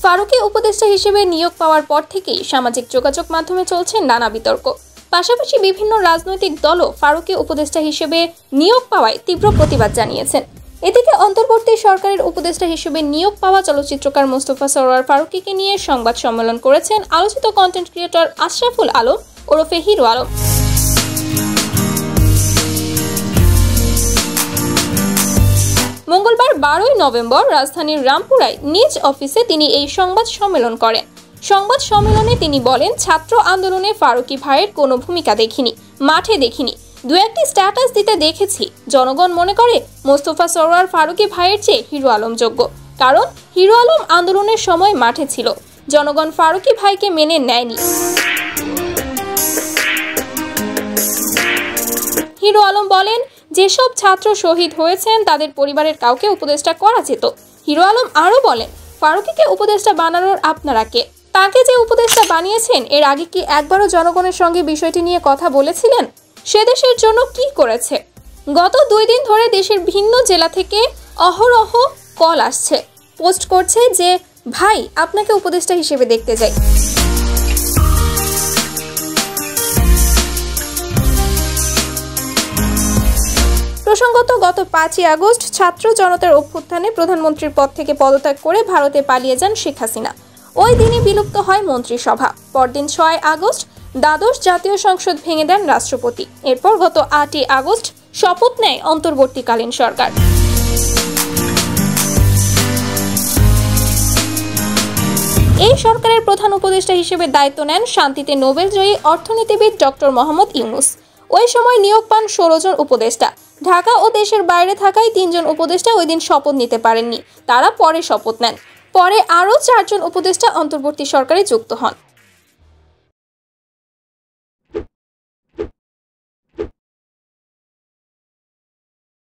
ফারুকী উপদেষ্টা হিসেবে নিয়োগ পাওয়ার পর থেকেই সামাজিক যোগাযোগ মাধ্যমে চলছে নানা বিতর্ক। পাশাপাশি বিভিন্ন রাজনৈতিক দলও ফারুকী উপদেষ্টা হিসেবে নিয়োগ পাওয়ায় তীব্র প্রতিবাদ জানিয়েছেন। এদিকে অন্তর্বর্তী সরকারের উপদেষ্টা হিসেবে নিয়োগ পাওয়া চলচ্চিত্রকার মোস্তফা সরোয়ার ফারুকীকে নিয়ে সংবাদ সম্মেলন করেছেন আলোচিত কন্টেন্ট ক্রিয়েটর আশরাফুল আলম ওরফে হিরো আলম। মঙ্গলবার 12 নভেম্বর রাজধানীর রামপুরায় নিজ অফিসে তিনি এই সংবাদ সম্মেলন করেন। সংবাদ সম্মেলনে তিনি বলেন, ছাত্র আন্দোলনে ফারুকী ভাইয়ের কোনো ভূমিকা দেখিনি, মাঠে দেখিনি, দু একটি স্ট্যাটাস দিতে দেখেছি। জনগণ মনে করে মোস্তফা সরোয়ার ফারুকী ভাইয়ের চেয়ে হিরো আলম যোগ্য, কারণ হিরো আলম আন্দোলনের সময় মাঠে ছিল। জনগণ ফারুকী ভাইকে মেনে নেয়নি। হিরো আলম বলেন, যেসব ছাত্র শহীদ হয়েছেন তাদের পরিবারের কাউকে উপদেষ্টা করা যেত। হিরো আলম আরও বলেন, ফারুকীকে উপদেষ্টা বানানোর আপনারা কে? তাকে যে উপদেষ্টা বানিয়েছেন এর আগে কি একবারও জনগণের সঙ্গে বিষয়টি নিয়ে কথা বলেছিলেন? সে দেশের জন্য কি করেছে? গত 2 দিন ধরে দেশের ভিন্ন জেলা থেকে অহরহ কল আসছে, পোস্ট করছে যে ভাই আপনাকে উপদেষ্টা হিসেবে দেখতে যাই। প্রসঙ্গত, গত 5ই আগস্ট ছাত্র জনতার অভ্যুত্থানে প্রধানমন্ত্রীর পদ থেকে পদত্যাগ করে ভারতে পালিয়ে যান শেখ হাসিনা। ওই দিনই বিলুপ্ত হয় মন্ত্রিসভা। পরদিন 6 আগস্ট দ্বাদশ জাতীয় সংসদ ভেঙে দেন রাষ্ট্রপতি। এরপর গত 8ই আগস্ট শপথ নেয় অন্তর্বর্তীকালীন সরকার। এই সরকারের প্রধান উপদেষ্টা হিসেবে দায়িত্ব নেন শান্তিতে নোবেলজয়ী অর্থনীতিবিদ ডক্টর মোহাম্মদ ইউনুস। ওই সময় নিয়োগ পান 16 জন উপদেষ্টা। ঢাকা ও দেশের বাইরে থাকায় 3 জন উপদেষ্টা ওই দিন শপথ নিতে পারেননি, তারা পরে শপথ নেন। পরে আরও 4 জন উপদেষ্টা অন্তর্বর্তী সরকারে যুক্ত হন।